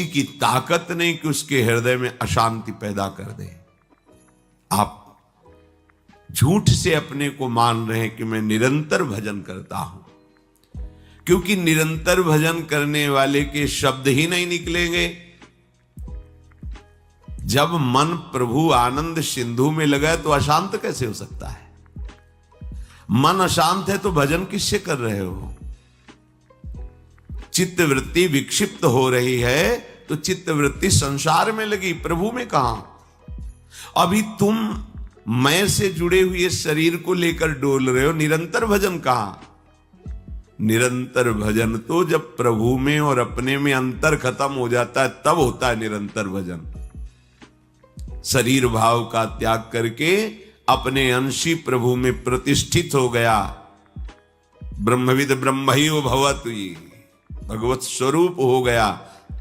की ताकत नहीं कि उसके हृदय में अशांति पैदा कर दे। आप झूठ से अपने को मान रहे हैं कि मैं निरंतर भजन करता हूं, क्योंकि निरंतर भजन करने वाले के शब्द ही नहीं निकलेंगे। जब मन प्रभु आनंद सिंधु में लगा तो अशांत कैसे हो सकता है? मन अशांत है तो भजन किससे कर रहे हो? चित्त वृत्ति विक्षिप्त हो रही है तो चित्त वृत्ति संसार में लगी, प्रभु में कहां? अभी तुम मैं से जुड़े हुए शरीर को लेकर डोल रहे हो, निरंतर भजन कहां? निरंतर भजन तो जब प्रभु में और अपने में अंतर खत्म हो जाता है तब होता है निरंतर भजन। शरीर भाव का त्याग करके अपने अंशी प्रभु में प्रतिष्ठित हो गया। ब्रह्मविद ब्रह्मैव भवतु, भगवत स्वरूप हो गया,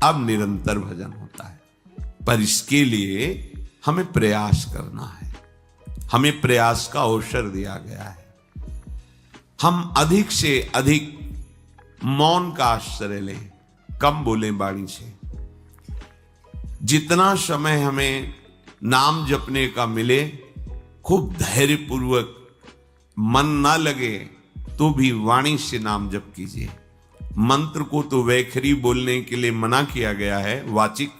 अब निरंतर भजन होता है। पर इसके लिए हमें प्रयास करना है, हमें प्रयास का अवसर दिया गया है। हम अधिक से अधिक मौन का आश्रय लें, कम बोलें वाणी से। जितना समय हमें नाम जपने का मिले खूब धैर्य पूर्वक, मन ना लगे तो भी वाणी से नाम जप कीजिए। मंत्र को तो वैखरी बोलने के लिए मना किया गया है, वाचिक,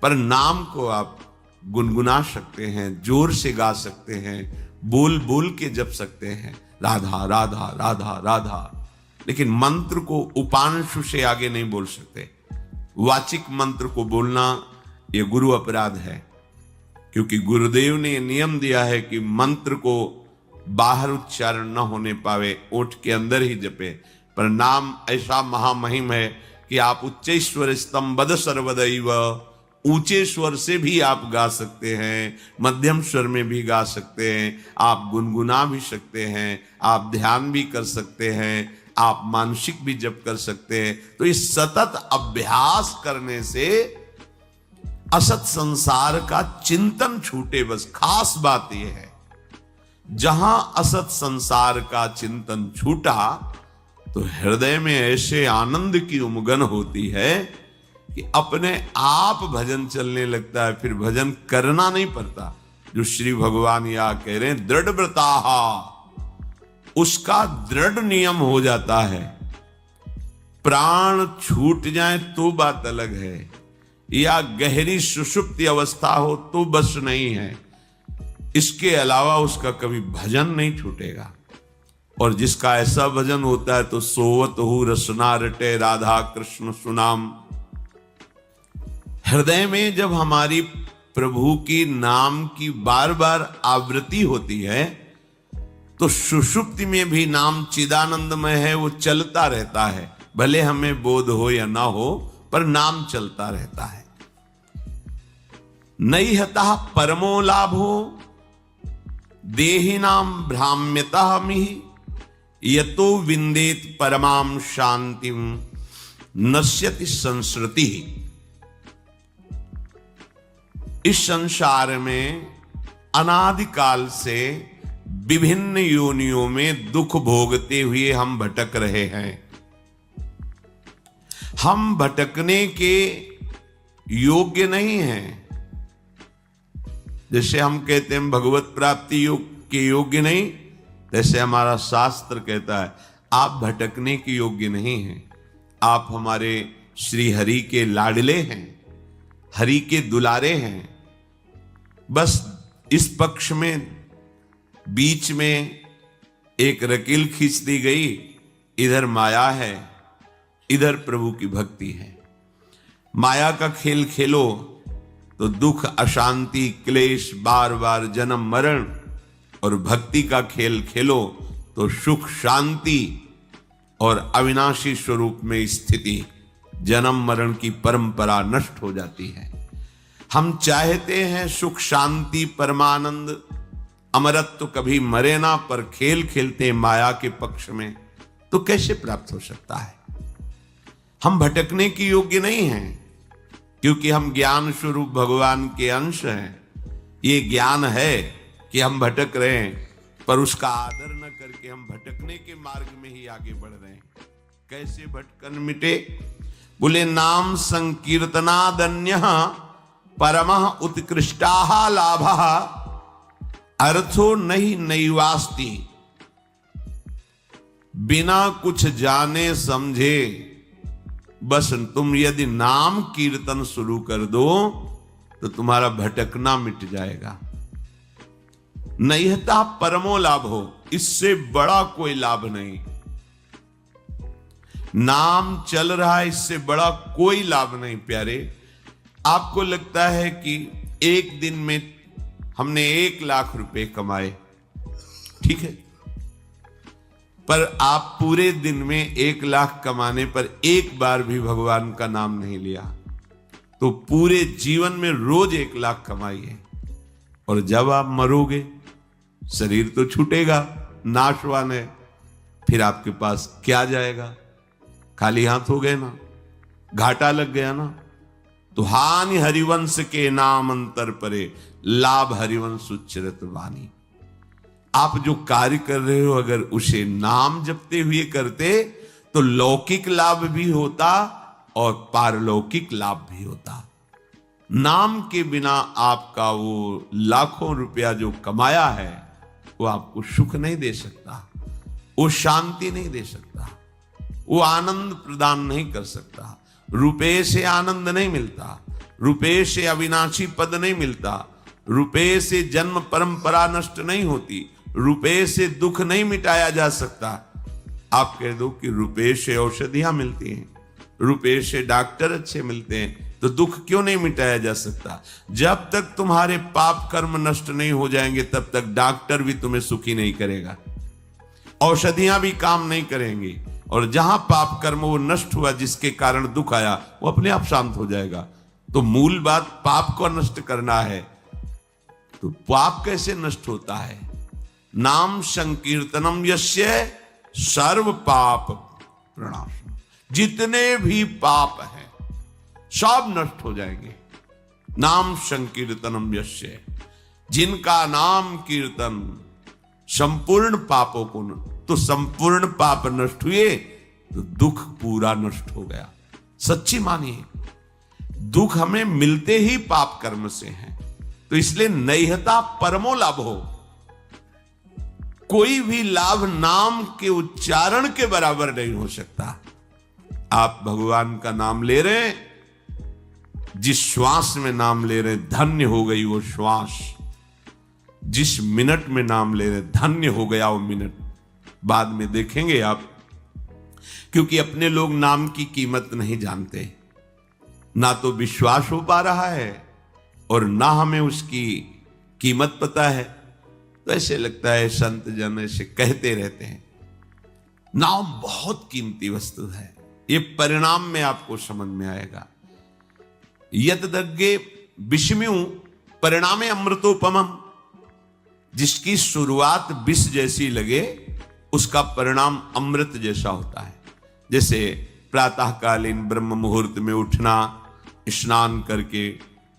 पर नाम को आप गुनगुना सकते हैं, जोर से गा सकते हैं, बोल बोल के जप सकते हैं, राधा राधा राधा राधा। लेकिन मंत्र को उपांशु से आगे नहीं बोल सकते। वाचिक मंत्र को बोलना यह गुरु अपराध है, क्योंकि गुरुदेव ने नियम दिया है कि मंत्र को बाहर उच्चारण न होने पावे, ओठ के अंदर ही जपे। पर नाम ऐसा महामहिम है कि आप उच्च स्वर स्तंभद सर्वदैव, ऊंचे स्वर से भी आप गा सकते हैं, मध्यम स्वर में भी गा सकते हैं, आप गुनगुना भी सकते हैं, आप ध्यान भी कर सकते हैं, आप मानसिक भी जप कर सकते हैं। तो इस सतत अभ्यास करने से असत संसार का चिंतन छूटे। बस खास बात यह है, जहां असत संसार का चिंतन छूटा तो हृदय में ऐसे आनंद की उमगन होती है कि अपने आप भजन चलने लगता है, फिर भजन करना नहीं पड़ता। जो श्री भगवान या कह रहे हैं दृढ़ व्रताहा, उसका दृढ़ नियम हो जाता है। प्राण छूट जाए तो बात अलग है, या गहरी सुषुप्ति अवस्था हो तो बस नहीं है, इसके अलावा उसका कभी भजन नहीं छूटेगा। और जिसका ऐसा भजन होता है तो सोवत हु रसना रटे राधा कृष्ण सुनाम। हृदय में जब हमारी प्रभु की नाम की बार बार आवृत्ति होती है तो सुषुप्ति में भी नाम चिदानंदमय है, वो चलता रहता है, भले हमें बोध हो या ना हो, पर नाम चलता रहता है। नैहतः परमो लाभो देहिनाम भ्राम्यतः मिहि, यतो विंदेत परमाम शांतिम नश्यति संस्कृति। इस संसार में अनादिकाल से विभिन्न योनियों में दुख भोगते हुए हम भटक रहे हैं। हम भटकने के योग्य नहीं हैं। जैसे हम कहते हैं भगवत प्राप्ति के योग्य नहीं, जैसे हमारा शास्त्र कहता है आप भटकने के योग्य नहीं हैं। आप हमारे श्री हरि के लाडले हैं, हरि के दुलारे हैं। बस इस पक्ष में बीच में एक रकील खींच दी गई, इधर माया है, इधर प्रभु की भक्ति है। माया का खेल खेलो तो दुख, अशांति, क्लेश, बार बार जन्म मरण, और भक्ति का खेल खेलो तो सुख, शांति और अविनाशी स्वरूप में स्थिति, जन्म मरण की परंपरा नष्ट हो जाती है। हम चाहते हैं सुख, शांति, परमानंद, अमरत्व, कभी मरे ना, पर खेल खेलते माया के पक्ष में, तो कैसे प्राप्त हो सकता है? हम भटकने की योग्य नहीं हैं, क्योंकि हम ज्ञान स्वरूप भगवान के अंश हैं। ये ज्ञान है कि हम भटक रहे हैं, पर उसका आदर न करके हम भटकने के मार्ग में ही आगे बढ़ रहे हैं। कैसे भटकन मिटे? बोले नाम संकीर्तनादन्यः परमः उत्कृष्टाः लाभः अर्थो नहीं नैवास्ति। बिना कुछ जाने समझे बस तुम यदि नाम कीर्तन शुरू कर दो तो तुम्हारा भटकना मिट जाएगा। नैहता परमो लाभ हो, इससे बड़ा कोई लाभ नहीं। नाम चल रहा है, इससे बड़ा कोई लाभ नहीं। प्यारे, आपको लगता है कि एक दिन में हमने 1 लाख रुपए कमाए, ठीक है, पर आप पूरे दिन में 1 लाख कमाने पर एक बार भी भगवान का नाम नहीं लिया, तो पूरे जीवन में रोज 1 लाख कमाइए, और जब आप मरोगे शरीर तो छूटेगा, नाशवान है, फिर आपके पास क्या जाएगा? खाली हाथ हो गए ना, घाटा लग गया ना। तो हानि हरिवंश के नाम अंतर परे, लाभ हरिवंश उच्चरत वाणी। आप जो कार्य कर रहे हो अगर उसे नाम जपते हुए करते तो लौकिक लाभ भी होता और पारलौकिक लाभ भी होता। नाम के बिना आपका वो लाखों रुपया जो कमाया है वो आपको सुख नहीं दे सकता, वो शांति नहीं दे सकता, वो आनंद प्रदान नहीं कर सकता। रुपए से आनंद नहीं मिलता, रुपए से अविनाशी पद नहीं मिलता, रुपए से जन्म परंपरा नष्ट नहीं होती, रुपए से दुख नहीं मिटाया जा सकता। आप कह दो कि रुपए से औषधियां मिलती हैं, रुपए से डॉक्टर अच्छे मिलते हैं, तो दुख क्यों नहीं मिटाया जा सकता? जब तक तुम्हारे पाप कर्म नष्ट नहीं हो जाएंगे तब तक डॉक्टर भी तुम्हें सुखी नहीं करेगा, औषधियां भी काम नहीं करेंगी, और जहां पाप कर्म वो नष्ट हुआ जिसके कारण दुख आया वो अपने आप शांत हो जाएगा। तो मूल बात पाप को नष्ट करना है। तो पाप कैसे नष्ट होता है? नाम संकीर्तनम यस्य सर्व पाप प्रणाशनम। जितने भी पाप हैं सब नष्ट हो जाएंगे। नाम संकीर्तनम यस्य, जिनका नाम कीर्तन संपूर्ण पापों को, तो संपूर्ण पाप नष्ट हुए तो दुख पूरा नष्ट हो गया। सच्ची मानिए, दुख हमें मिलते ही पाप कर्म से हैं, तो इसलिए नैहता परमो लाभ हो। कोई भी लाभ नाम के उच्चारण के बराबर नहीं हो सकता। आप भगवान का नाम ले रहे हैं, जिस श्वास में नाम ले रहे हैं धन्य हो गई वो श्वास, जिस मिनट में नाम ले रहे धन्य हो गया वो मिनट। बाद में देखेंगे आप, क्योंकि अपने लोग नाम की कीमत नहीं जानते, ना तो विश्वास हो पा रहा है और ना हमें उसकी कीमत पता है। तो ऐसे लगता है संत जन ऐसे कहते रहते हैं। नाम बहुत कीमती वस्तु है, ये परिणाम में आपको समझ में आएगा। यद्दग्गे विषम्यु परिणामे अमृतोपमम, जिसकी शुरुआत विष जैसी लगे उसका परिणाम अमृत जैसा होता है। जैसे प्रातःकालीन ब्रह्म मुहूर्त में उठना, स्नान करके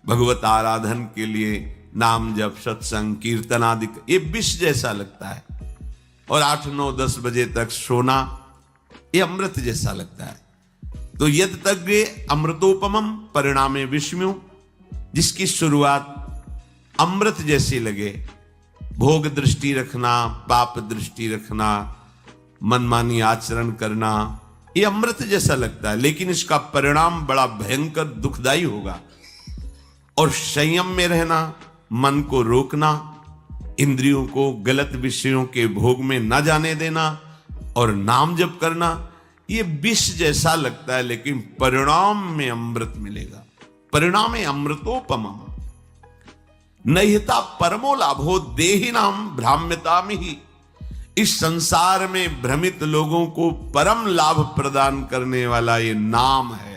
भगवत आराधन के लिए नाम जप सत्संग कीर्तन आदि, ये विष जैसा लगता है। और 8, 9, 10 बजे तक सोना, ये अमृत जैसा लगता है। तो यद तक अमृतोपमम परिणामे विषम्यु, जिसकी शुरुआत अमृत जैसी लगे। भोग दृष्टि रखना, पाप दृष्टि रखना, मनमानी आचरण करना, ये अमृत जैसा लगता है, लेकिन इसका परिणाम बड़ा भयंकर दुखदाई होगा। और संयम में रहना, मन को रोकना, इंद्रियों को गलत विषयों के भोग में न जाने देना और नाम जप करना, ये विष जैसा लगता है, लेकिन परिणाम में अमृत मिलेगा। परिणाम अमृतोपमम। नैहता परमो लाभो देहिनाम भ्राम्यता में ही, इस संसार में भ्रमित लोगों को परम लाभ प्रदान करने वाला ये नाम है।